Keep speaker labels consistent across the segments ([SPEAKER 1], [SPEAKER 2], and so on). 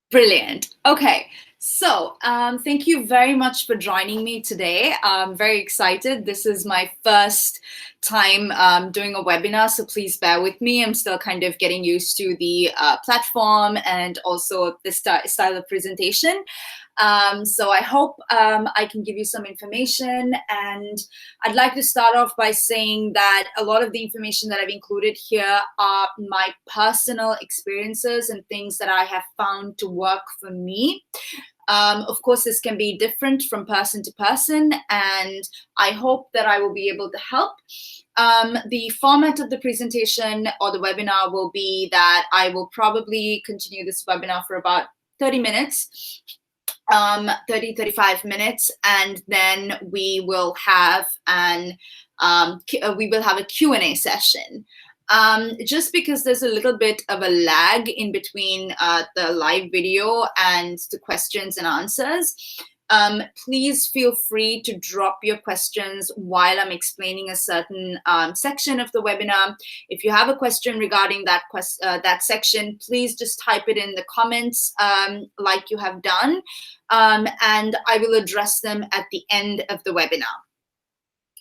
[SPEAKER 1] Brilliant. Okay. So, thank you very much for joining me today. I'm very excited. This is my first time doing a webinar, so please bear with me. I'm still kind of getting used to the platform and also the style of presentation. So I hope I can give you some information, and I'd like to start off by saying that a lot of the information that I've included here are my personal experiences and things that I have found to work for me. Of course, this can be different from person to person, and I hope that I will be able to help. The format of the presentation or the webinar will be that I will probably continue this webinar for about 30 minutes. 35 minutes, and then we will have a Q&A session. Just because there's a little bit of a lag in between the live video and the questions and answers. Please feel free to drop your questions while I'm explaining a certain section of the webinar. If you have a question regarding that section, please just type it in the comments like you have done, and I will address them at the end of the webinar.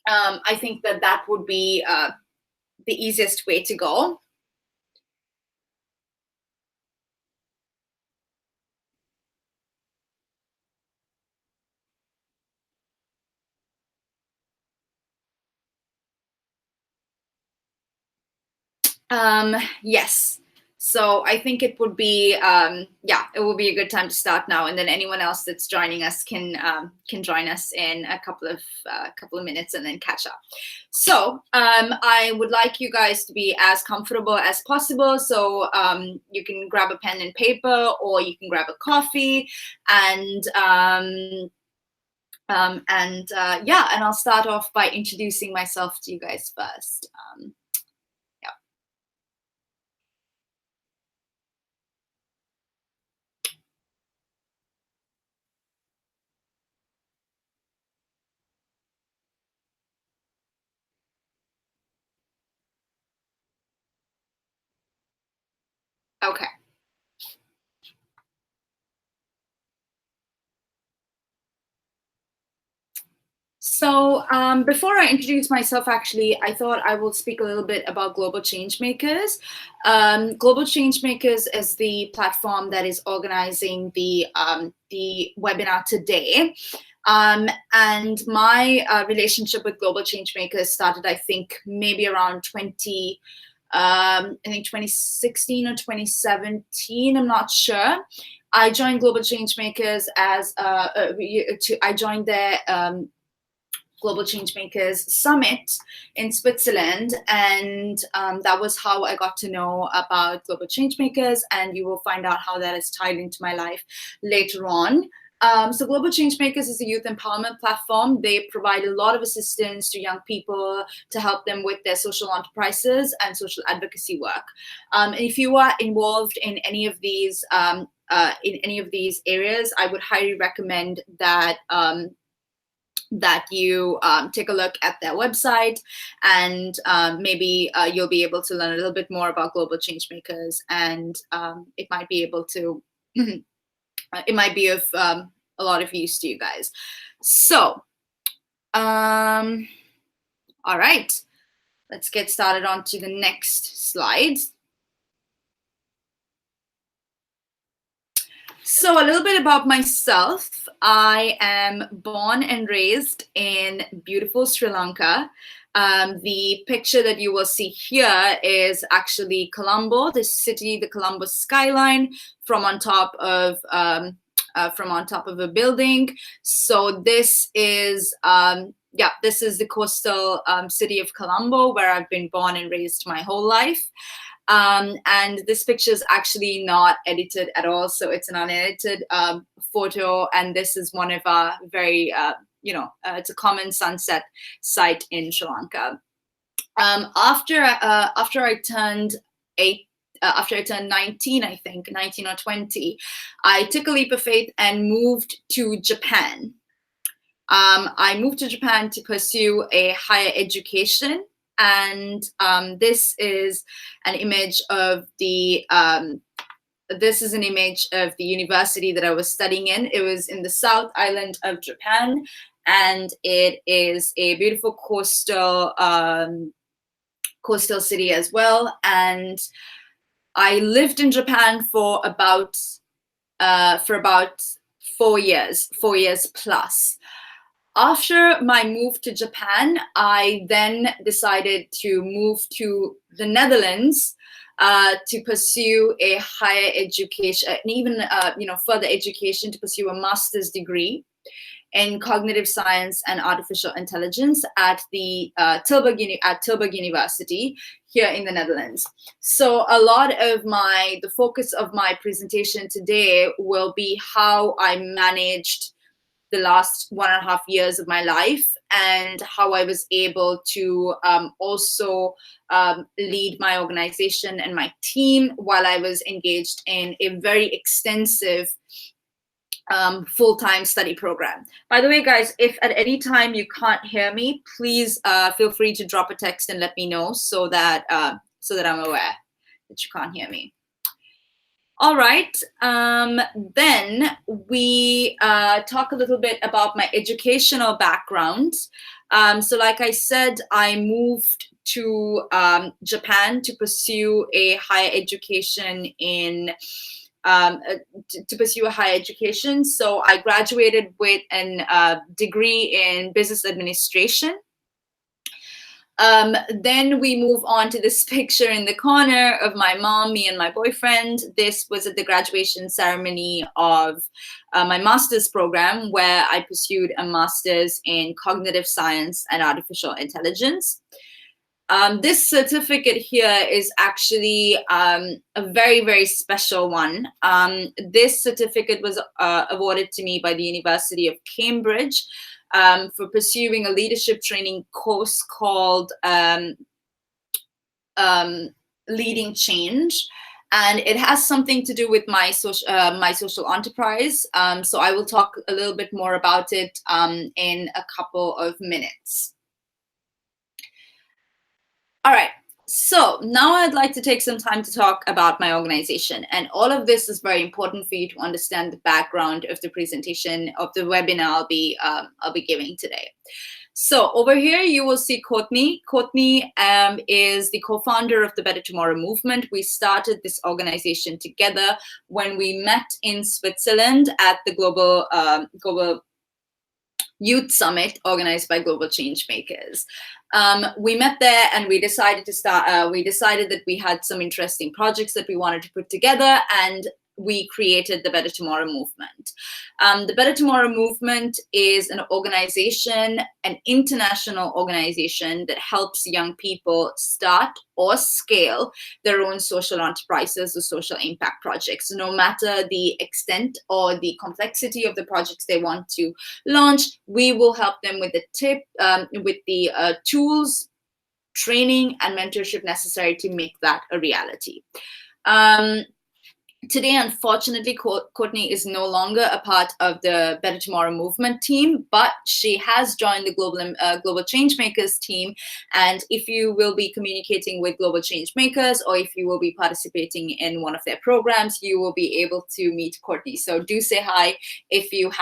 [SPEAKER 1] I think that would be the easiest way to go. Yes. So I think it would be, it will be a good time to start now, and then anyone else that's joining us can join us in a couple of minutes and then catch up. So I would like you guys to be as comfortable as possible. So you can grab a pen and paper, or you can grab a coffee, and I'll start off by introducing myself to you guys first. Okay. So before I introduce myself, actually, I thought I will speak a little bit about Global Changemakers. Global Changemakers is the platform that is organizing the webinar today. And my relationship with Global Changemakers started, I think, maybe around 2016 or 2017. I'm not sure. I joined Global Changemakers as I joined their Global Changemakers Summit in Switzerland, and that was how I got to know about Global Changemakers, and you will find out how that is tied into my life later on. So Global Changemakers is a youth empowerment platform. They provide a lot of assistance to young people to help them with their social enterprises and social advocacy work. And if you are involved in any of these areas, I would highly recommend that you take a look at their website, and maybe you'll be able to learn a little bit more about Global Changemakers, and it might be able to it might be of a lot of use to you guys. So all right, let's get started on to the next slide. So a little bit about myself. I am born and raised in beautiful Sri Lanka. The picture that you will see here is actually Colombo, the city, the Colombo skyline from on top of a building. So this is this is the coastal city of Colombo, where I've been born and raised my whole life. And this picture is actually not edited at all, so it's an unedited photo, and this is one of our very it's a common sunset site in Sri Lanka. After I turned 19, I think 19 or 20, I took a leap of faith and moved to Japan. I moved to Japan to pursue a higher education. And this is an image of the this is an image of the university that I was studying in. It was in the South Island of Japan, and it is a beautiful coastal city as well. And I lived in Japan for about 4 years plus. After my move to Japan, I then decided to move to the Netherlands to pursue a higher education, and even further education, to pursue a master's degree in cognitive science and artificial intelligence at the Tilburg University here in the Netherlands. So a lot of the focus of my presentation today will be how I managed the last 1.5 years of my life, and how I was able to also lead my organization and my team while I was engaged in a very extensive full-time study program. By the way, guys, if at any time you can't hear me, please feel free to drop a text and let me know, so that I'm aware that you can't hear me. All right, then we talk a little bit about my educational background. So like I said, I moved to Japan to pursue a higher education So I graduated with a degree in business administration. Then we move on to this picture in the corner of my mom, me, and my boyfriend. This was at the graduation ceremony of my master's program, where I pursued a master's in cognitive science and artificial intelligence. This certificate here is actually a very, very special one. This certificate was awarded to me by the University of Cambridge for pursuing a leadership training course called Leading Change. And it has something to do with my social enterprise. So I will talk a little bit more about it in a couple of minutes. All right, so now I'd like to take some time to talk about my organization. And all of this is very important for you to understand the background of the presentation, of the webinar I'll be giving today. So over here, you will see Courtney. Courtney is the co-founder of the Better Tomorrow movement. We started this organization together when we met in Switzerland at the Global Youth Summit organized by Global Changemakers. We met there, and we decided to start. We decided that we had some interesting projects that we wanted to put together, and we created the Better Tomorrow movement. The Better Tomorrow movement is an organization, an international organization that helps young people start or scale their own social enterprises or social impact projects, no matter the extent or the complexity of the projects they want to launch. We will help them with the tools, training, and mentorship necessary to make that a reality. Today, unfortunately, Courtney is no longer a part of the Better Tomorrow movement team, but she has joined the Global Changemakers team. And if you will be communicating with Global Changemakers, or if you will be participating in one of their programs, you will be able to meet Courtney. So do say hi if you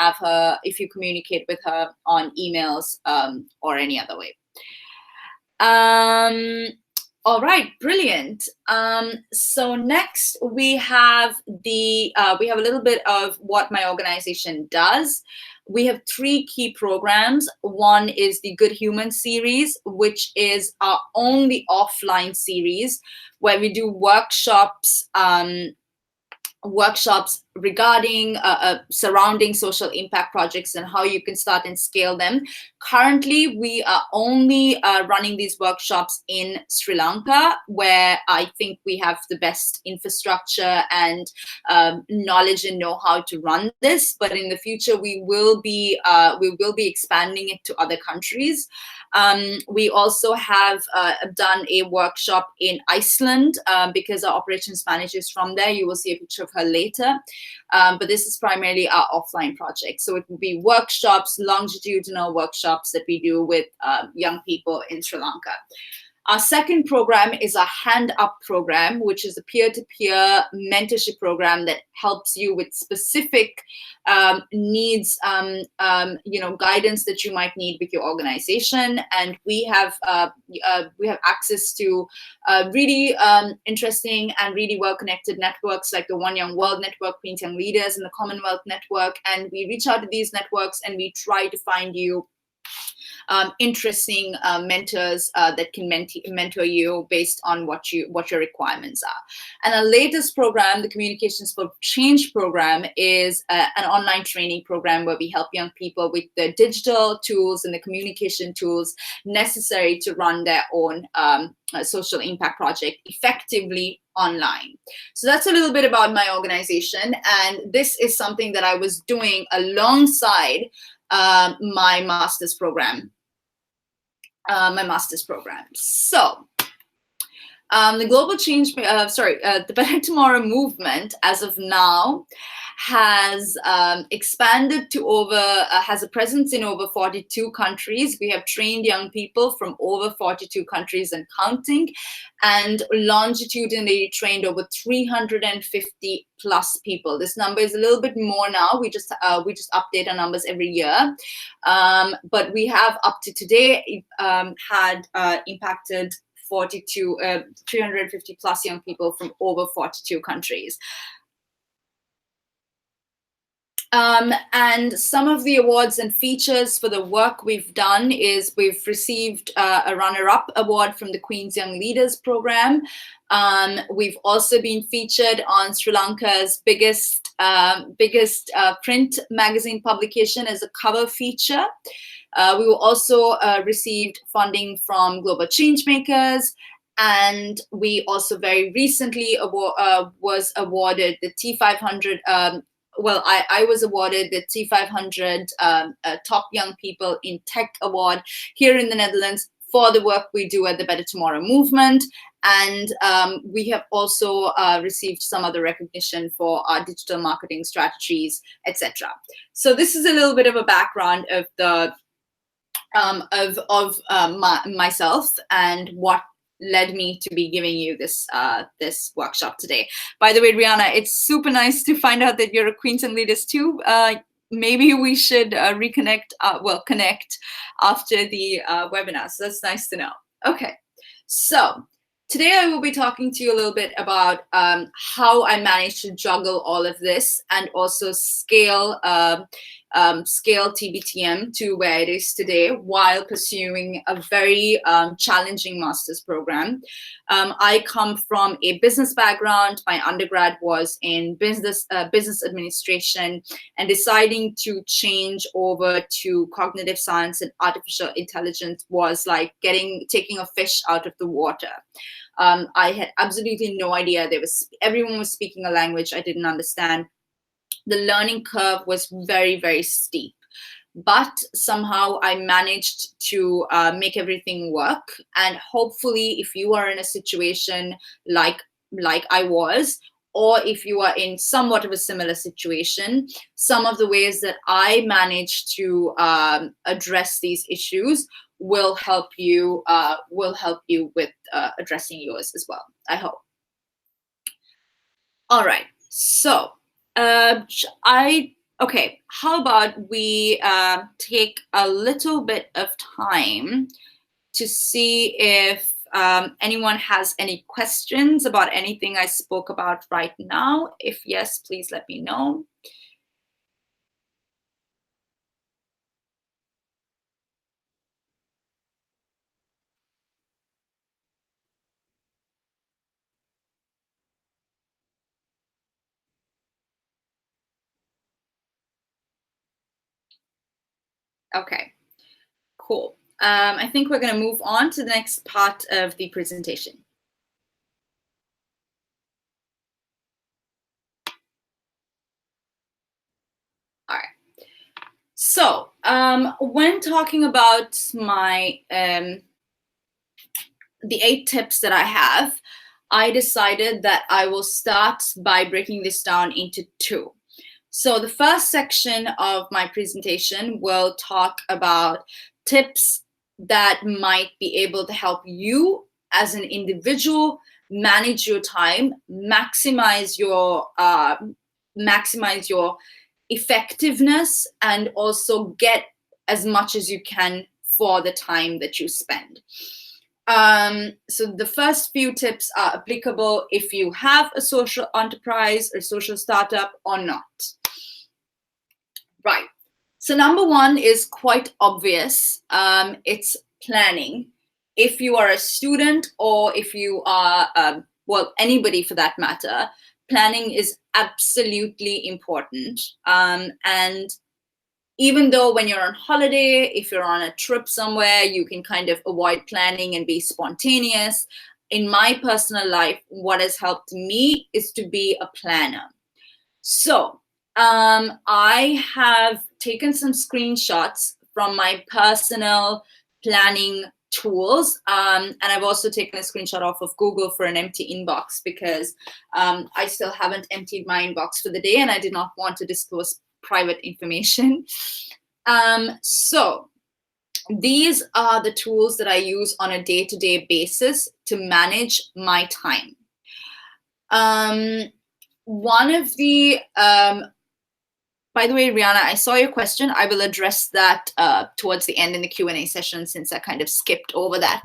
[SPEAKER 1] communicate with her on emails or any other way. All right, brilliant. So next we have a little bit of what my organization does. We have 3 key programs. One is the Good Human series, which is our only offline series where we do workshops regarding surrounding social impact projects and how you can start and scale them. Currently, we are only running these workshops in Sri Lanka, where I think we have the best infrastructure and knowledge and know-how to run this. But in the future, we will be expanding it to other countries. We also have done a workshop in Iceland because our operations manager is from there. You will see a picture of her later. But this is primarily our offline project. So it will be workshops, longitudinal workshops that we do with young people in Sri Lanka. Our second program is a Hand Up program, which is a peer-to-peer mentorship program that helps you with specific needs, guidance that you might need with your organization. And we have access to really interesting and really well-connected networks like the One Young World Network, Queens Young Leaders, and the Commonwealth Network. And we reach out to these networks and we try to find you interesting mentors that can mentor you based on what your requirements are. And our latest program, the Communications for Change program, is an online training program where we help young people with the digital tools and the communication tools necessary to run their own social impact project effectively online. So that's a little bit about my organization, and this is something that I was doing alongside my master's program. So the global change, the Better Tomorrow movement, as of now, has expanded to has a presence in over 42 countries. We have trained young people from over 42 countries and counting, and longitudinally trained over 350 plus people. This number is a little bit more now. We just update our numbers every year, but we have up to today had impacted 350 plus young people from over 42 countries. And some of the awards and features for the work we've done is we've received a runner-up award from the Queens Young Leaders program. We've also been featured on Sri Lanka's biggest print magazine publication as a cover feature. We were also received funding from Global Changemakers, and we also very recently was awarded the T500. I was awarded the T500 Top Young People in Tech Award here in the Netherlands for the work we do at the Better Tomorrow movement. And we have also received some other recognition for our digital marketing strategies, etc. So this is a little bit of a background of the myself and what led me to be giving you this this workshop today. By the way, Rihanna, it's super nice to find out that you're a Queens and Leaders too. Maybe we should connect after the webinar. So that's nice to know. Okay, so today I will be talking to you a little bit about how I managed to juggle all of this and also scale TBTM to where it is today while pursuing a very challenging master's program. I come from a business background. My undergrad was in business administration, and deciding to change over to cognitive science and artificial intelligence was like taking a fish out of the water. I had absolutely no idea. Everyone was speaking a language I didn't understand. The learning curve was very, very steep, but somehow I managed to make everything work. And hopefully, if you are in a situation like I was, or if you are in somewhat of a similar situation, some of the ways that I managed to address these issues will help you with addressing yours as well, I hope. All right, so okay, how about we take a little bit of time to see if anyone has any questions about anything I spoke about right now. If yes, please let me know. Okay, cool. I think we're going to move on to the next part of the presentation. All right. So when talking about my the 8 tips that I have, I decided that I will start by breaking this down into 2. So the first section of my presentation will talk about tips that might be able to help you as an individual, manage your time, maximize your effectiveness, and also get as much as you can for the time that you spend. So the first few tips are applicable if you have a social enterprise or social startup or not. Right. So number one is quite obvious. It's planning. If you are a student or if you are, well, anybody for that matter, planning is absolutely important. And even though when you're on holiday, if you're on a trip somewhere, you can kind of avoid planning and be spontaneous. In my personal life, what has helped me is to be a planner. So I have taken some screenshots from my personal planning tools, and I've also taken a screenshot off of Google for an empty inbox because I still haven't emptied my inbox for the day, and I did not want to disclose private information. So these are the tools that I use on a day-to-day basis to manage my time. One of the, by the way, Rihanna, I saw your question. I will address that towards the end in the Q&A session since I kind of skipped over that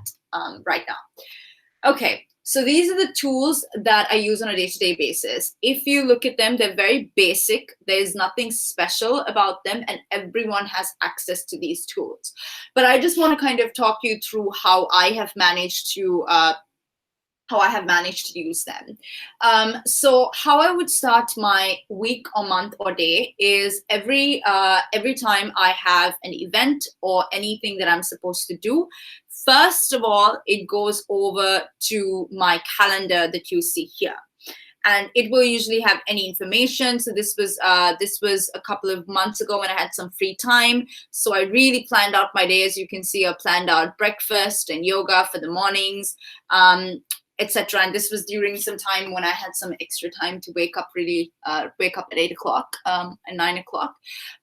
[SPEAKER 1] right now. Okay, so these are the tools that I use on a day-to-day basis. If you look at them, they're very basic. There's nothing special about them, and everyone has access to these tools. But I just want to kind of talk you through how I have managed to use them. So how I would start my week or month or day is every time I have an event or anything that I'm supposed to do, first of all, it goes over to my calendar that you see here. And it will usually have any information. So this was a couple of months ago when I had some free time. So I really planned out my day. As you can see, I planned out breakfast and yoga for the mornings, etc. And this was during some time when I had some extra time to wake up at 8 o'clock and 9 o'clock.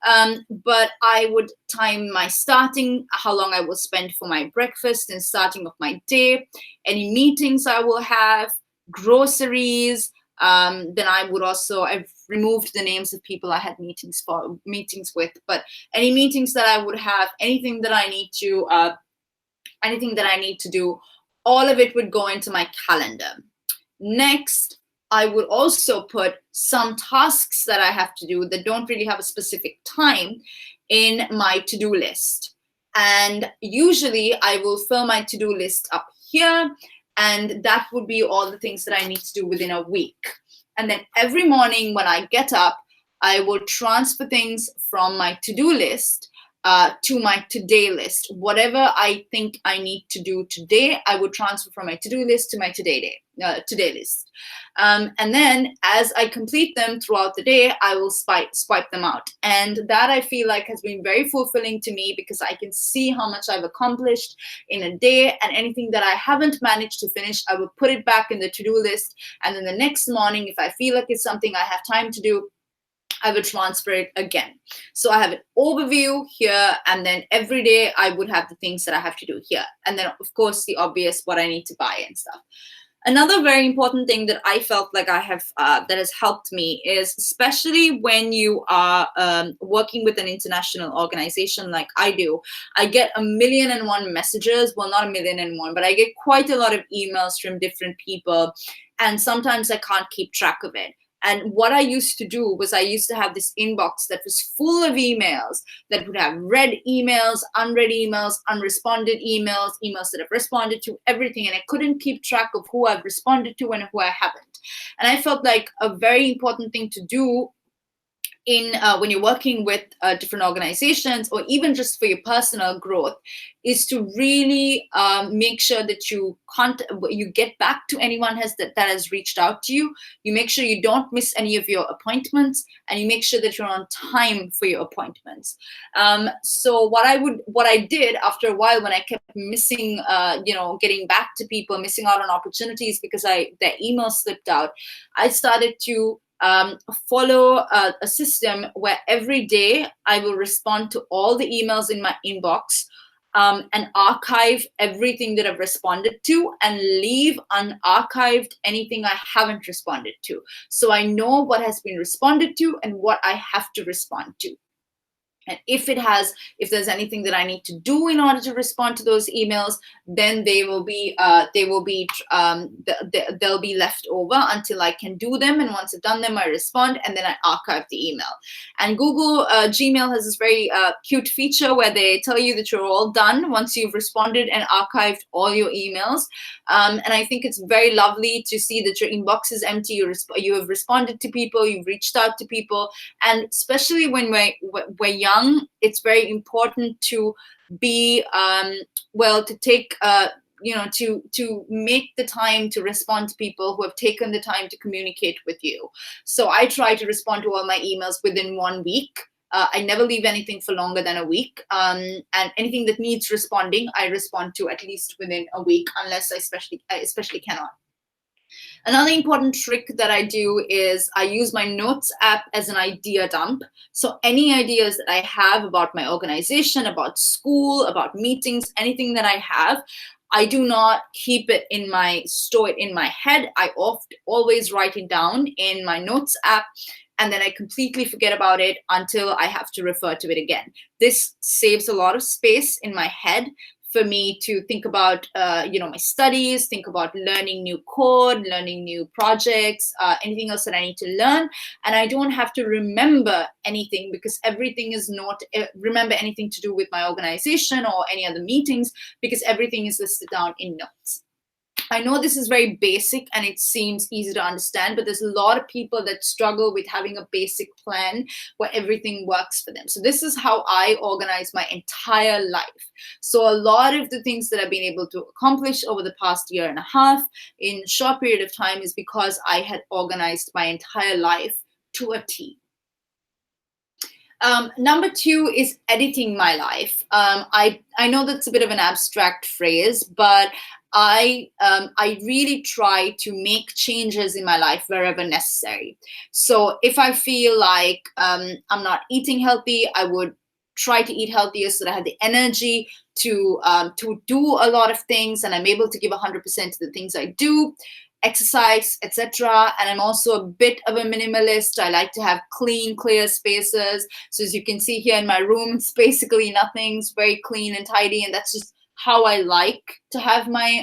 [SPEAKER 1] But I would time my starting, how long I will spend for my breakfast and starting of my day, any meetings I will have, groceries. Then I would also, I've removed the names of people I had meetings with, but any meetings that I would have, anything that I need to do, all of it would go into my calendar. Next, I would also put some tasks that I have to do that don't really have a specific time in my to-do list. And usually I will fill my to-do list up here, and that would be all the things that I need to do within a week. And then every morning when I get up, I will transfer things from my to-do list to my today list. Whatever I think I need to do today, I would transfer from my to-do list to my today list. And then as I complete them throughout the day, I will swipe them out. And that I feel like has been very fulfilling to me because I can see how much I've accomplished in a day, and anything that I haven't managed to finish, I will put it back in the to-do list. And then the next morning, if I feel like it's something I have time to do, I would transfer it again. So I have an overview here, and then every day I would have the things that I have to do here. And then, of course, the obvious, what I need to buy and stuff. Another very important thing that I felt like I have that has helped me is, especially when you are working with an international organization like I do, I get 1,000,001 messages. Well, not 1,000,001, but I get quite a lot of emails from different people, and sometimes I can't keep track of it. And what I used to do was I used to have this inbox that was full of emails that would have read emails, unread emails, unresponded emails, emails that I've responded to, everything. And I couldn't keep track of who I've responded to and who I haven't. And I felt like a very important thing to do when you're working with different organizations, or even just for your personal growth, is to really make sure that you get back to anyone that has reached out to you. You make sure you don't miss any of your appointments, and you make sure that you're on time for your appointments. So what I did after a while, when I kept missing, getting back to people, missing out on opportunities because their email slipped out, I started to follow a system where every day I will respond to all the emails in my inbox and archive everything that I've responded to and leave unarchived anything I haven't responded to. So I know what has been responded to and what I have to respond to. And if there's anything that I need to do in order to respond to those emails, then they'll be left over until I can do them. And once I've done them, I respond, and then I archive the email. And Google Gmail has this very cute feature where they tell you that you're all done once you've responded and archived all your emails. And I think it's very lovely to see that your inbox is empty. You have responded to people, you've reached out to people, and especially when we're young, it's very important to be to make the time to respond to people who have taken the time to communicate with you. So I try to respond to all my emails within 1 week. I never leave anything for longer than a week. And anything that needs responding, I respond to at least within a week, unless I especially cannot. Another important trick that I do is I use my notes app as an idea dump. So any ideas that I have about my organization, about school, about meetings, anything that I have, I do not keep it store it in my head. I always write it down in my notes app, and then I completely forget about it until I have to refer to it again. This saves a lot of space in my head for me to think about, my studies, think about learning new code, learning new projects, anything else that I need to learn. And I don't have to remember anything, because everything is not, remember anything to do with my organization or any other meetings, because everything is listed down in notes. I know this is very basic and it seems easy to understand, but there's a lot of people that struggle with having a basic plan where everything works for them. So this is how I organize my entire life. So a lot of the things that I've been able to accomplish over the past year and a half in a short period of time is because I had organized my entire life to a T. Number 2 is editing my life. I know that's a bit of an abstract phrase, but I really try to make changes in my life wherever necessary. So if I feel like I'm not eating healthy, I would try to eat healthier so that I have the energy to do a lot of things, and I'm able to give 100% to the things I do. Exercise, etc. And I'm also a bit of a minimalist. I like to have clean, clear spaces. So as you can see here in my room, it's basically nothing. It's very clean and tidy, and that's just how I like to have my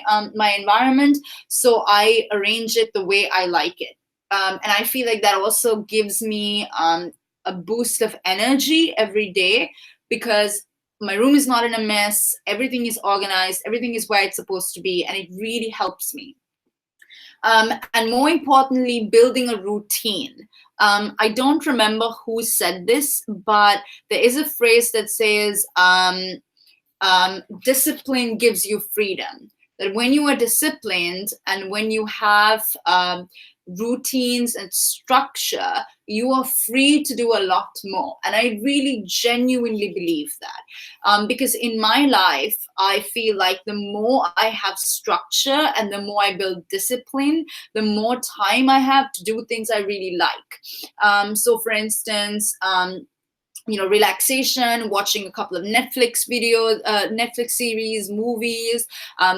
[SPEAKER 1] environment. So I arrange it the way I like it. And I feel like that also gives me a boost of energy every day, because my room is not in a mess. Everything is organized. Everything is where it's supposed to be. And it really helps me. And more importantly, building a routine. I don't remember who said this, but there is a phrase that says, discipline gives you freedom. That when you are disciplined and when you have routines and structure, you are free to do a lot more. And I really genuinely believe that, because in my life, I feel like the more I have structure and the more I build discipline, the more time I have to do things I really like. So for instance, relaxation, watching a couple of Netflix videos, Netflix series, movies.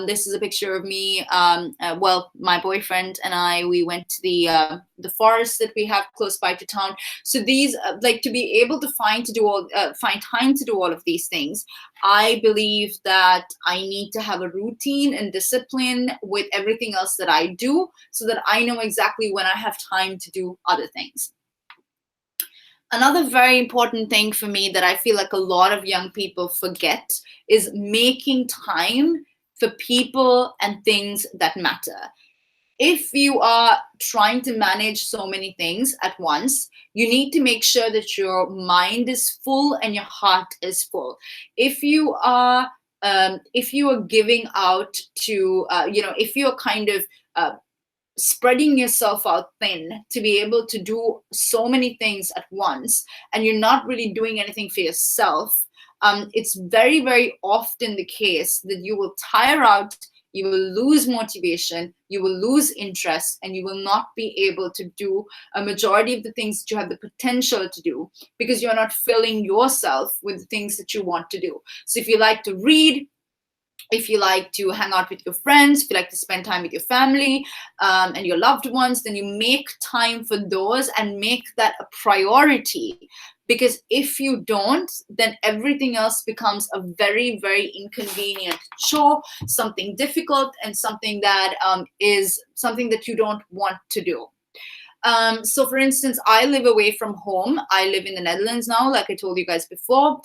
[SPEAKER 1] This is a picture of me. My boyfriend and I, we went to the forest that we have close by to town. So these, to be able to find time to do all of these things, I believe that I need to have a routine and discipline with everything else that I do, so that I know exactly when I have time to do other things. Another very important thing for me that I feel like a lot of young people forget is making time for people and things that matter. If you are trying to manage so many things at once, you need to make sure that your mind is full and your heart is full. If you are giving out to, if you're kind of spreading yourself out thin to be able to do so many things at once, and you're not really doing anything for yourself, it's very, very often the case that you will tire out, you will lose motivation, you will lose interest, and you will not be able to do a majority of the things that you have the potential to do because you're not filling yourself with the things that you want to do. So if you like to read, if you like to hang out with your friends, if you like to spend time with your family and your loved ones, then you make time for those and make that a priority. Because if you don't, then everything else becomes a very, very inconvenient chore, something difficult, and something that is something that you don't want to do. So for instance, I live away from home. I live in the Netherlands now, like I told you guys before.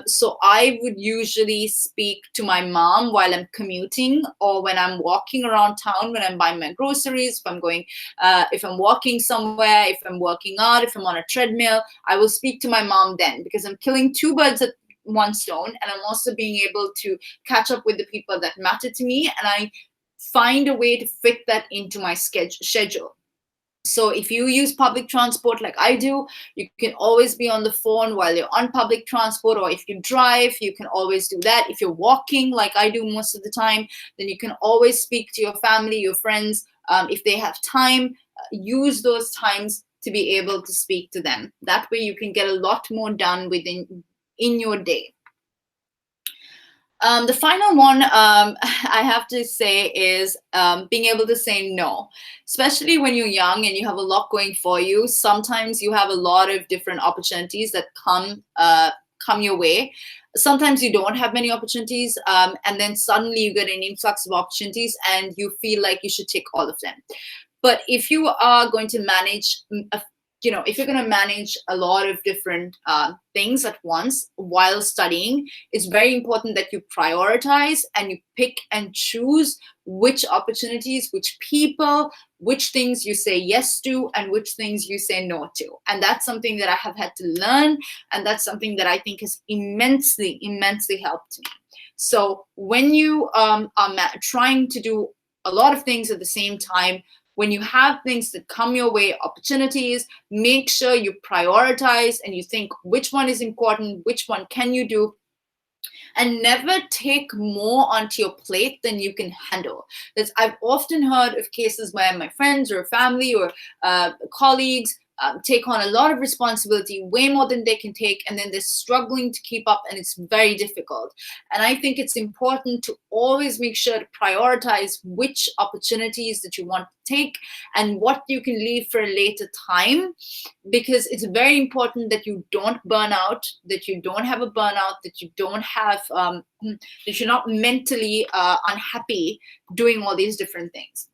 [SPEAKER 1] So I would usually speak to my mom while I'm commuting or when I'm walking around town, when I'm buying my groceries, if I'm walking somewhere, if I'm working out, if I'm on a treadmill, I will speak to my mom then, because I'm killing two birds at one stone, and I'm also being able to catch up with the people that matter to me, and I find a way to fit that into my schedule. So if you use public transport like I do, you can always be on the phone while you're on public transport, or if you drive, you can always do that. If you're walking like I do most of the time, then you can always speak to your family, your friends, if they have time. Use those times to be able to speak to them. That way you can get a lot more done in your day. The final one I have to say is being able to say no, especially when you're young and you have a lot going for you. Sometimes you have a lot of different opportunities that come your way. Sometimes you don't have many opportunities, and then suddenly you get an influx of opportunities and you feel like you should take all of them. But if you are going to manage if you're going to manage a lot of different things at once while studying, it's very important that you prioritize and you pick and choose which opportunities, which people, which things you say yes to, and which things you say no to. And that's something that I have had to learn, and that's something that I think has immensely, immensely helped me. So when you are trying to do a lot of things at the same time, when you have things that come your way, opportunities, make sure you prioritize and you think which one is important, which one can you do, and never take more onto your plate than you can handle. Because I've often heard of cases where my friends or family or colleagues take on a lot of responsibility, way more than they can take, and then they're struggling to keep up, and it's very difficult. And I think it's important to always make sure to prioritize which opportunities that you want to take and what you can leave for a later time, because it's very important that you don't burn out, that you don't have a burnout, that you don't have, that you're not mentally unhappy doing all these different things.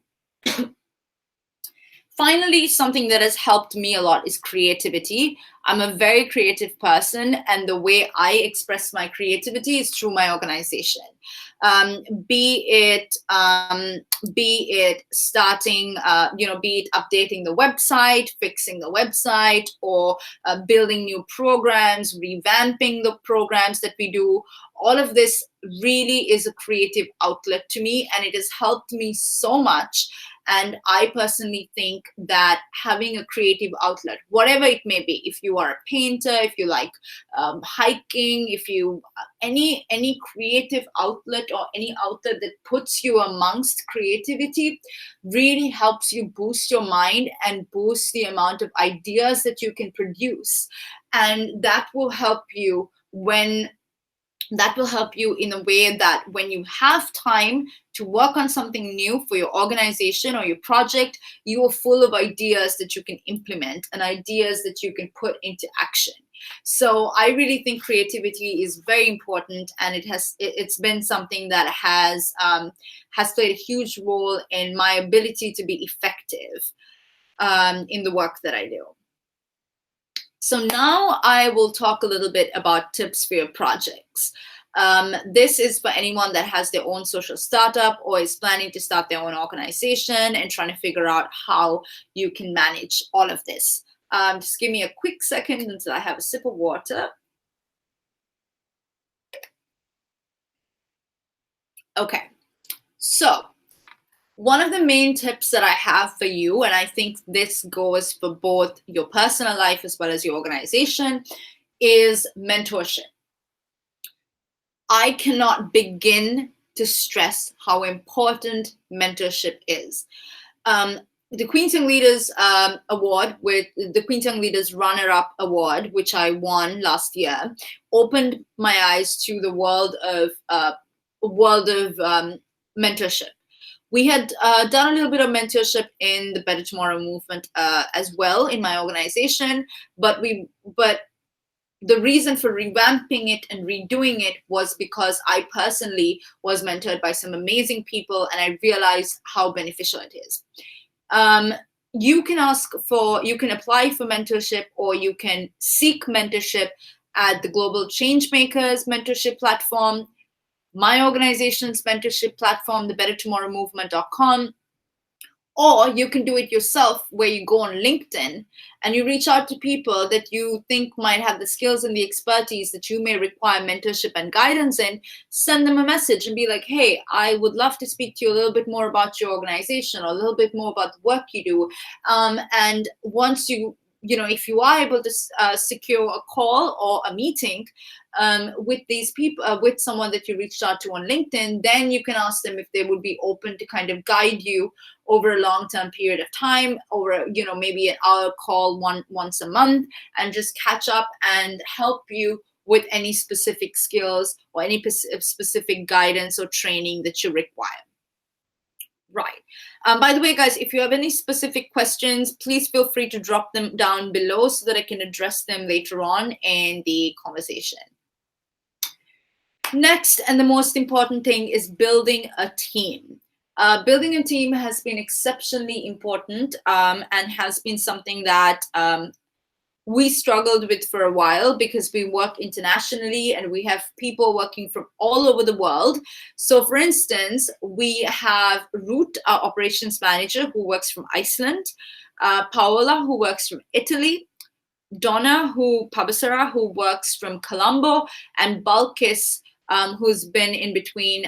[SPEAKER 1] Finally, something that has helped me a lot is creativity. I'm a very creative person, and the way I express my creativity is through my organization. Be it starting, be it updating the website, fixing the website, or building new programs, revamping the programs that we do. All of this really is a creative outlet to me, and it has helped me so much. And I personally think that having a creative outlet, whatever it may be, if you are a painter, if you like hiking, if you any creative outlet or any outlet that puts you amongst creativity, really helps you boost your mind and boost the amount of ideas that you can produce. And that will help you in a way that when you have time to work on something new for your organization or your project, you are full of ideas that you can implement and ideas that you can put into action. So I really think creativity is very important, and it's been something that has played a huge role in my ability to be effective in the work that I do. So now I will talk a little bit about tips for your projects. This is for anyone that has their own social startup or is planning to start their own organization and trying to figure out how you can manage all of this. Just give me a quick second until I have a sip of water. Okay, so one of the main tips that I have for you, and I think this goes for both your personal life as well as your organization, is mentorship. I cannot begin to to stress how important mentorship is. The Queens Young Leaders Award, with the Queens Young Leaders Runner-Up Award, which I won last year, opened my eyes to the world of mentorship. We had done a little bit of mentorship in the Better Tomorrow movement as well in my organization, but the reason for revamping it and redoing it was because I personally was mentored by some amazing people, and I realized how beneficial it is. You can apply for mentorship, or you can seek mentorship at the Global Changemakers mentorship platform, my organization's mentorship platform, the bettertomorrowmovement.com. Or you can do it yourself, where you go on LinkedIn and you reach out to people that you think might have the skills and the expertise that you may require mentorship and guidance in. Send them a message and be like, hey, I would love to speak to you a little bit more about your organization, or a little bit more about the work you do. And once if you are able to secure a call or a meeting with these people, with someone that you reached out to on LinkedIn, then you can ask them if they would be open to kind of guide you over a long-term period of time, over maybe an hour call once a month, and just catch up and help you with any specific skills or any specific guidance or training that you require. Right. By the way, guys, if you have any specific questions, please feel free to drop them down below so that I can address them later on in the conversation. Next, and the most important thing, is building a team. Building a team has been exceptionally important and has been something that we struggled with for a while, because we work internationally and we have people working from all over the world. So for instance, we have Ruth, our operations manager, who works from Iceland, Paola, who works from Italy, Donna Pabasara, who works from Colombo, and Balkis, who's been in between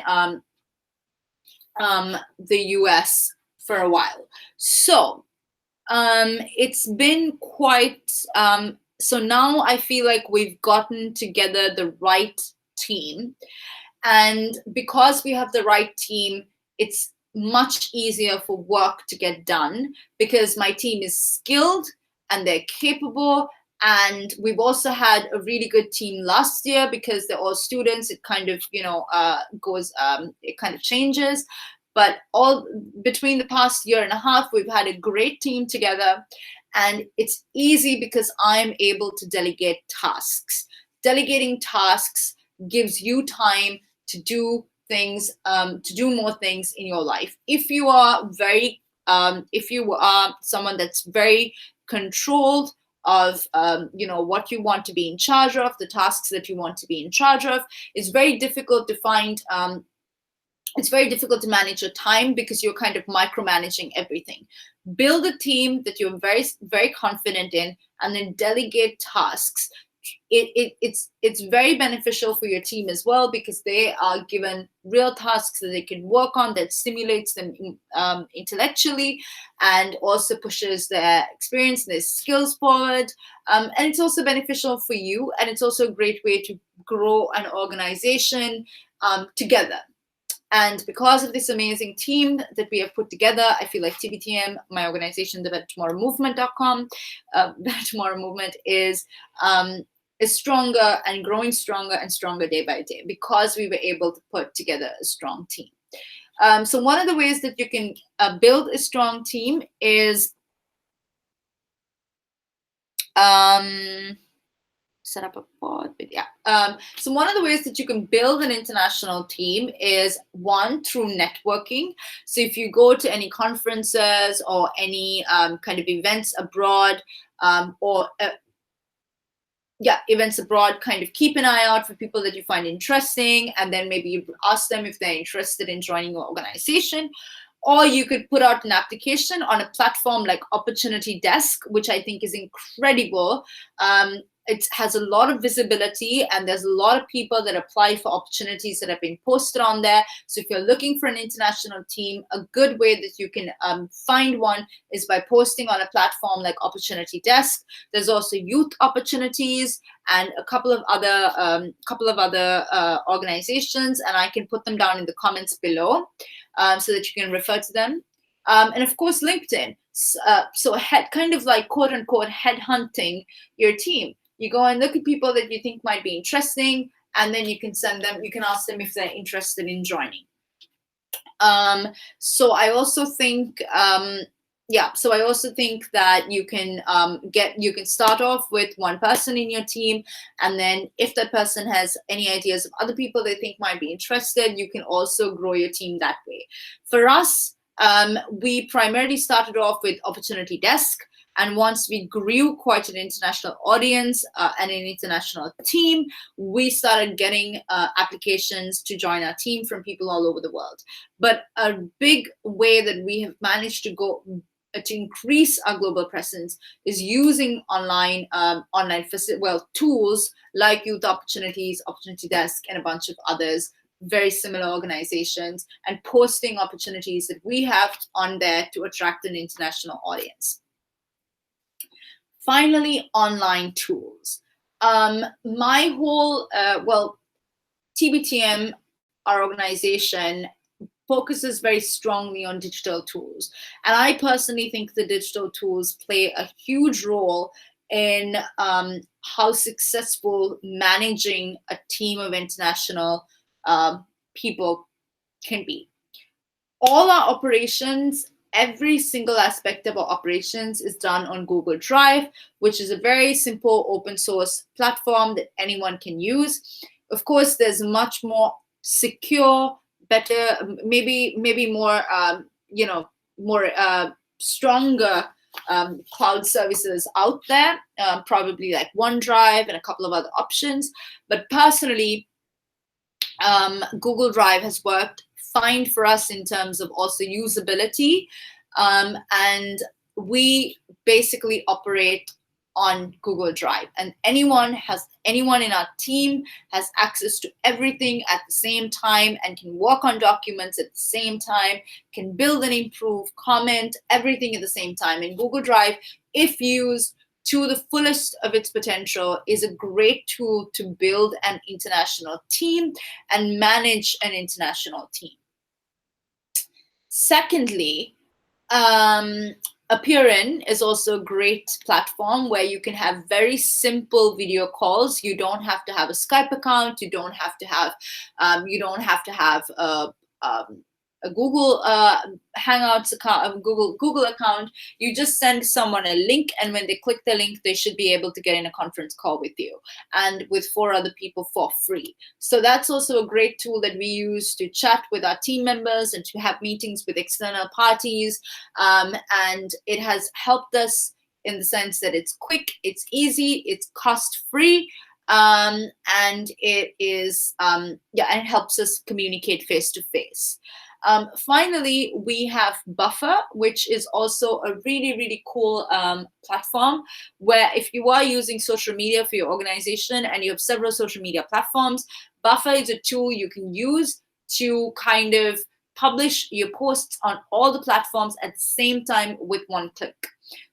[SPEAKER 1] the US for a while. So it's been quite, so now I feel like we've gotten together the right team. And because we have the right team, it's much easier for work to get done, because my team is skilled and they're capable. And we've also had a really good team last year, because they're all students. It kind of, it kind of changes. But all between the past year and a half, we've had a great team together, and it's easy because I'm able to delegate tasks. Delegating tasks gives you time to do things, to do more things in your life. If you are someone that's very controlled of what you want to be in charge of, the tasks that you want to be in charge of, it's very difficult to find. It's very difficult to manage your time, because you're kind of micromanaging everything. Build a team that you're very, very confident in, and then delegate tasks. It's very beneficial for your team as well, because they are given real tasks that they can work on, that stimulates them intellectually, and also pushes their experience and their skills forward. And it's also beneficial for you, and it's also a great way to grow an organization together. And because of this amazing team that we have put together, I feel like TBTM, my organization, the bettertomorrowmovement.com, Better Tomorrow Movement is stronger and growing stronger and stronger day by day, because we were able to put together a strong team. So one of the ways that you can build a strong team is set up a pod, but yeah. So one of the ways that you can build an international team is, one, through networking. So if you go to any conferences or any kind of events abroad, events abroad, kind of keep an eye out for people that you find interesting, and then maybe you ask them if they're interested in joining your organization. Or you could put out an application on a platform like Opportunity Desk, which I think is incredible. it has a lot of visibility, and there's a lot of people that apply for opportunities that have been posted on there. So if you're looking for an international team, a good way that you can find one is by posting on a platform like Opportunity Desk. There's also youth opportunities and a couple of other organizations, and I can put them down in the comments below so that you can refer to them. And of course, LinkedIn. So kind of like quote unquote headhunting your team. You go and look at people that you think might be interesting, and then you can ask them if they're interested in joining. So I also think, that you can start off with one person in your team, and then if that person has any ideas of other people they think might be interested, you can also grow your team that way. For us, we primarily started off with Opportunity Desk. And once we grew quite an international audience and an international team, we started getting applications to join our team from people all over the world. But a big way that we have managed to increase our global presence is using online tools like Youth Opportunities, Opportunity Desk, and a bunch of others, very similar organizations, and posting opportunities that we have on there to attract an international audience. Finally, online tools. My whole, TBTM, our organization, focuses very strongly on digital tools. And I personally think the digital tools play a huge role in how successful managing a team of international people can be. All our operations, every single aspect of our operations is done on Google Drive, which is a very simple open source platform that anyone can use. Of course, there's much more secure, better, maybe more, stronger cloud services out there, probably like OneDrive and a couple of other options. But personally, Google Drive has worked fine for us in terms of also usability, and we basically operate on Google Drive, and anyone in our team has access to everything at the same time and can work on documents at the same time, can build and improve, comment, everything at the same time. And Google Drive, if used to the fullest of its potential, is a great tool to build an international team and manage an international team. Secondly, Appearin is also a great platform where you can have very simple video calls. You don't have to have a Skype account. You don't have to have a Google Hangouts account, a Google account. You just send someone a link, and when they click the link, they should be able to get in a conference call with you and with 4 other people for free. So that's also a great tool that we use to chat with our team members and to have meetings with external parties. And it has helped us in the sense that it's quick, it's easy, it's cost-free, and it is, and it helps us communicate face-to-face. Finally, we have Buffer, which is also a really, really cool platform where if you are using social media for your organization and you have several social media platforms, Buffer is a tool you can use to kind of publish your posts on all the platforms at the same time with one click.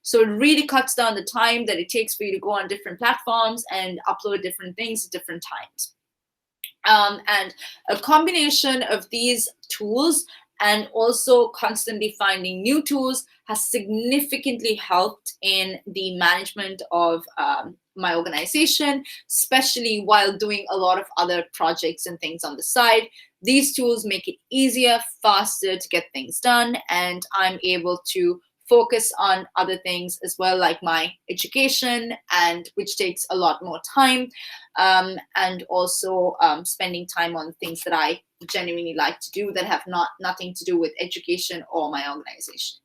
[SPEAKER 1] So it really cuts down the time that it takes for you to go on different platforms and upload different things at different times. And a combination of these tools and also constantly finding new tools has significantly helped in the management of my organization, especially while doing a lot of other projects and things on the side. These tools make it easier, faster to get things done, and I'm able to focus on other things as well, like my education, and which takes a lot more time, and also spending time on things that I genuinely like to do that have nothing to do with education or my organization.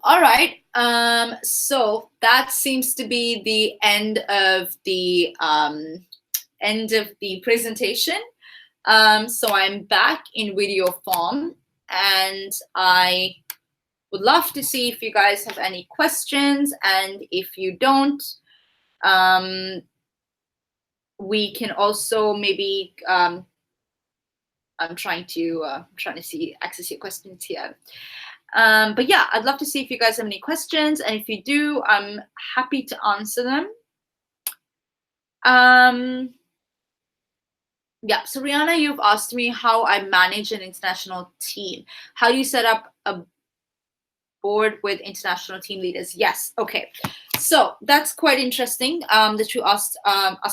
[SPEAKER 1] All right, so that seems to be the end of the presentation. So I'm back in video form, and I would love to see if you guys have any questions, and if you don't, we can also maybe I'm trying to access your questions here. But yeah, I'd love to see if you guys have any questions, and if you do, I'm happy to answer them. Yeah, so Rihanna, you've asked me how I manage an international team. How do you set up a board with international team leaders? Yes, okay. So that's quite interesting that you asked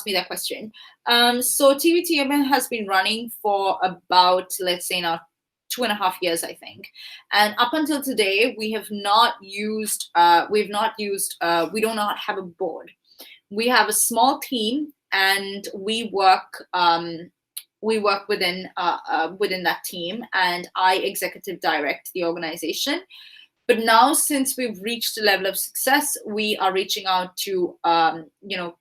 [SPEAKER 1] me that question. So TBTM has been running for about, let's say now, 2.5 years, I think. And up until today, we do not have a board. We have a small team, and we work within that team, and I executive direct the organization. But now, since we've reached a level of success, we are reaching out to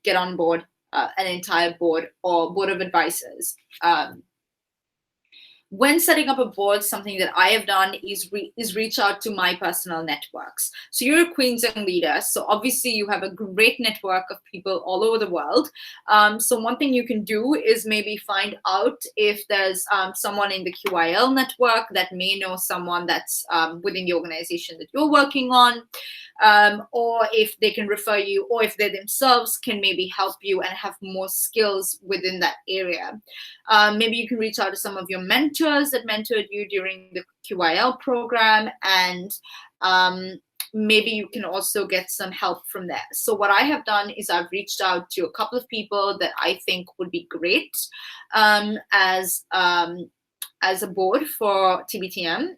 [SPEAKER 1] get on board an entire board or board of advisors. When setting up a board, something that I have done is reach out to my personal networks. So you're a Queens Young leader, so obviously you have a great network of people all over the world. So one thing you can do is maybe find out if there's someone in the QIL network that may know someone that's within the organization that you're working on. Or if they can refer you, or if they themselves can maybe help you and have more skills within that area. Maybe you can reach out to some of your mentors that mentored you during the QIL program, and maybe you can also get some help from there. So what I have done is I've reached out to a couple of people that I think would be great as a board for TBTM.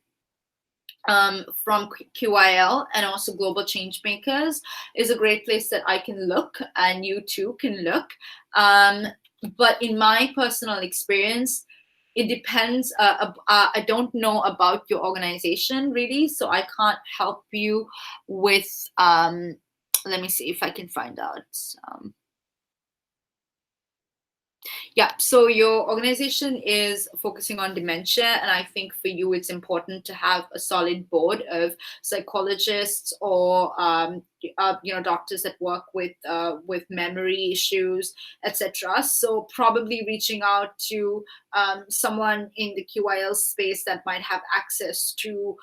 [SPEAKER 1] From QIL and also Global Changemakers is a great place that I can look, and you too can look. But in my personal experience, it depends. I don't know about your organization really, so I can't help you with. Let me see if I can find out. Yeah, so your organization is focusing on dementia, and I think for you it's important to have a solid board of psychologists or doctors that work with memory issues, etc. So probably reaching out to someone in the QIL space that might have access to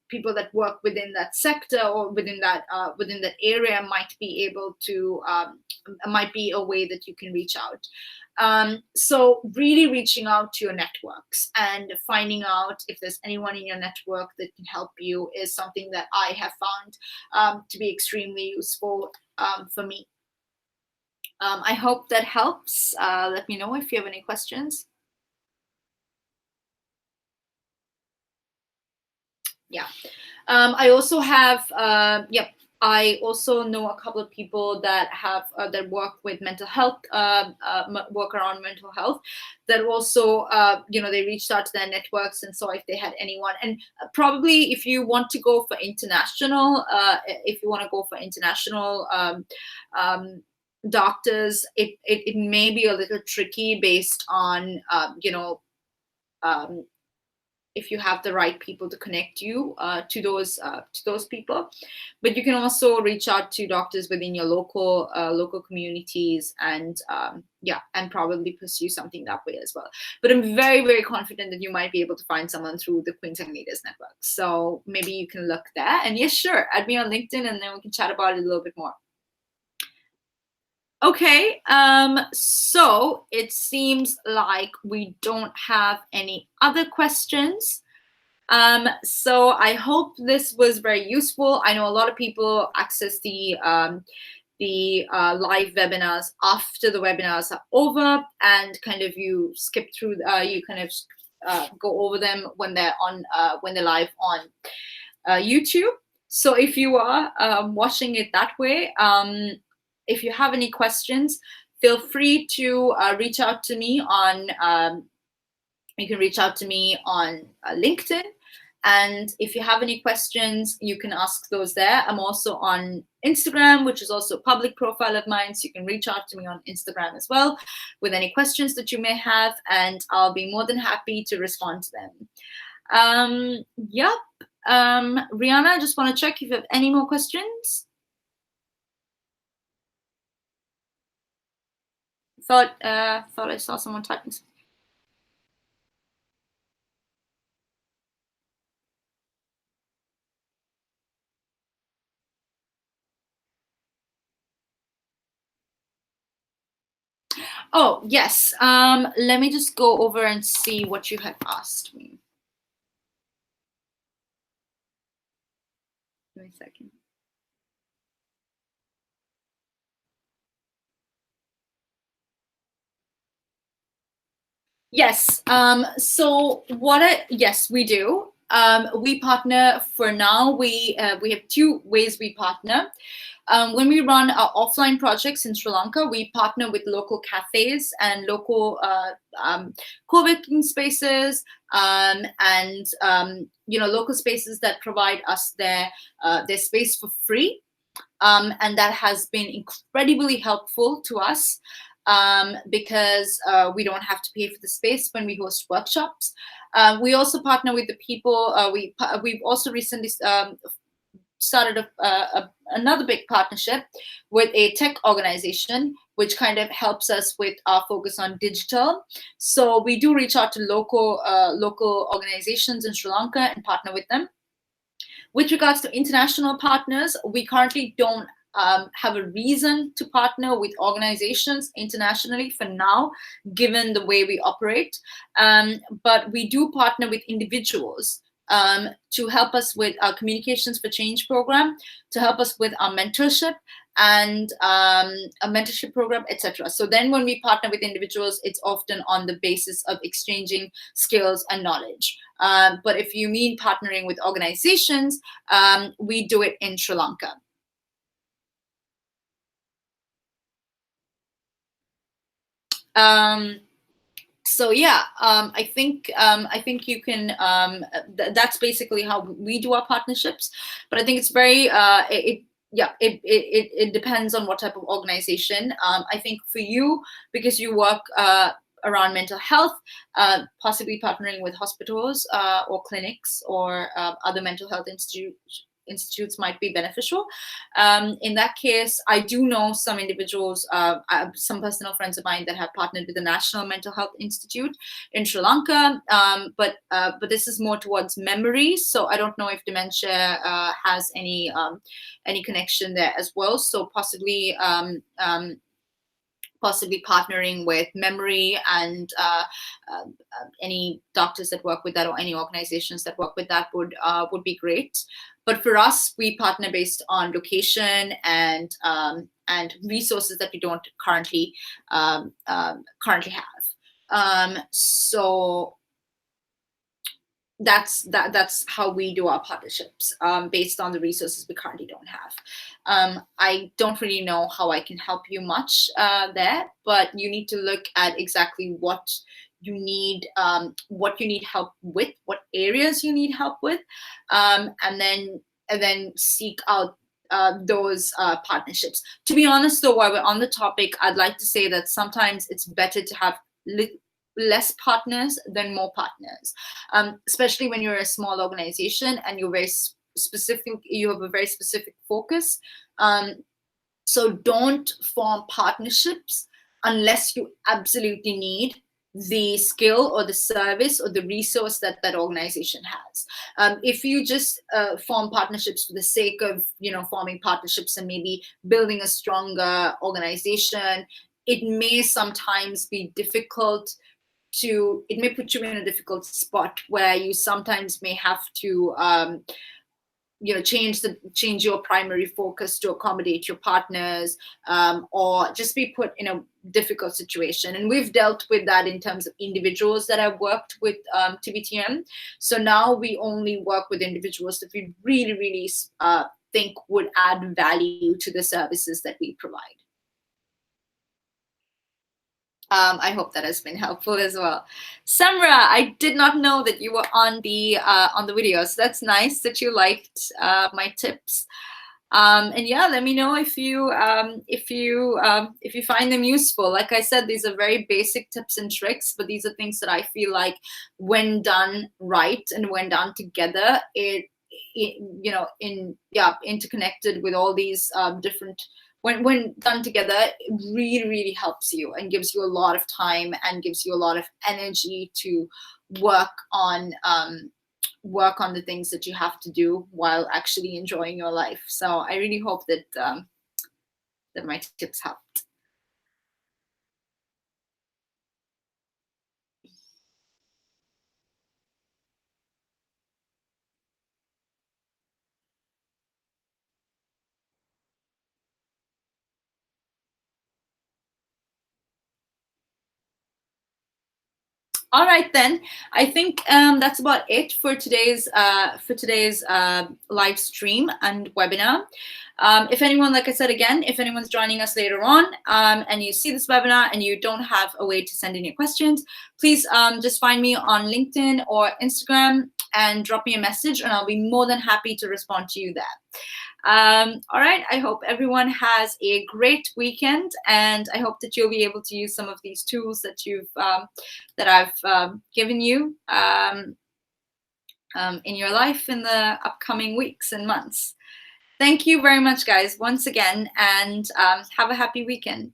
[SPEAKER 1] people that work within that sector or within that area might be a way that you can reach out. So really reaching out to your networks and finding out if there's anyone in your network that can help you is something that I have found to be extremely useful for me. I hope that helps. Let me know if you have any questions. Yeah. I also have, I also know a couple of people that have that work with mental health, work around mental health. That also, they reached out to their networks and saw if they had anyone. And probably, if you want to go for international, doctors, it may be a little tricky based on if you have the right people to connect you to those people. But you can also reach out to doctors within your local communities and and probably pursue something that way as well. But I'm very, very confident that you might be able to find someone through the Queens Young Leaders Network. So maybe you can look there. And yes, sure, add me on LinkedIn and then we can chat about it a little bit more. Okay, so it seems like we don't have any other questions. So I hope this was very useful. I know a lot of people access the live webinars after the webinars are over, and kind of you skip through, you kind of go over them when they're live on YouTube. So if you are watching it that way, if you have any questions, feel free to reach out to me on. You can reach out to me on LinkedIn. And if you have any questions, you can ask those there. I'm also on Instagram, which is also a public profile of mine. So you can reach out to me on Instagram as well with any questions that you may have. And I'll be more than happy to respond to them. Yep. Rihanna, I just want to check if you have any more questions. Thought I saw someone typing. Oh, yes. Let me just go over and see what you had asked me. Give me a second. Yes. Yes, we do. We partner for now. We have two ways we partner. When we run our offline projects in Sri Lanka, we partner with local cafes and local co-working spaces, and local spaces that provide us their space for free, and that has been incredibly helpful to us, because we don't have to pay for the space when we host workshops. We also partner with the people. We've also recently started another big partnership with a tech organization, which kind of helps us with our focus on digital. So we do reach out to local organizations in Sri Lanka and partner with them. With regards to international partners, we currently don't have a reason to partner with organizations internationally for now, given the way we operate. But we do partner with individuals to help us with our Communications for Change program, to help us with our mentorship and a mentorship program, etc. So then when we partner with individuals, it's often on the basis of exchanging skills and knowledge. But if you mean partnering with organizations, we do it in Sri Lanka. So yeah, I think you can. That's basically how we do our partnerships. But I think it's very it depends on what type of organization. I think for you, because you work around mental health, possibly partnering with hospitals or clinics or other mental health institutes might be beneficial. In that case, I do know some individuals, some personal friends of mine that have partnered with the National Mental Health Institute in Sri Lanka, but this is more towards memory. So I don't know if dementia has any connection there as well. So possibly partnering with memory and any doctors that work with that or any organizations that work with that would be great. But for us, we partner based on location and resources that we don't currently have. So that's how we do our partnerships, based on the resources we currently don't have. I don't really know how I can help you much there, but you need to look at exactly what you need help with, what areas you need help with, and then seek out those partnerships. To be honest, though, while we're on the topic, I'd like to say that sometimes it's better to have less partners than more partners, especially when you're a small organization and you're very specific. You have a very specific focus. So don't form partnerships unless you absolutely need the skill or the service or the resource that organization has. If you just form partnerships for the sake of forming partnerships and maybe building a stronger organization, it may sometimes be difficult. It may put you in a difficult spot where you sometimes may have to change your primary focus to accommodate your partners, or just be put in a difficult situation. And we've dealt with that in terms of individuals that have worked with TBTM. So now we only work with individuals that we really, really think would add value to the services that we provide. I hope that has been helpful as well. Samra, I did not know that you were on the video, so that's nice that you liked my tips. And yeah, let me know if you find them useful. Like I said, these are very basic tips and tricks, but these are things that I feel like when done right and when done together, it interconnected with all these different, when done together, it really, really helps you and gives you a lot of time and gives you a lot of energy to work on the things that you have to do while actually enjoying your life. So I really hope that that my tips helped. All right, then. I think that's about it for today's live stream and webinar. If anyone, like I said again, if anyone's joining us later on and you see this webinar and you don't have a way to send in your questions, please just find me on LinkedIn or Instagram and drop me a message, and I'll be more than happy to respond to you there. All right, I hope everyone has a great weekend, and I hope that you'll be able to use some of these tools that I've given you in your life in the upcoming weeks and months. Thank you very much, guys, once again, and have a happy weekend.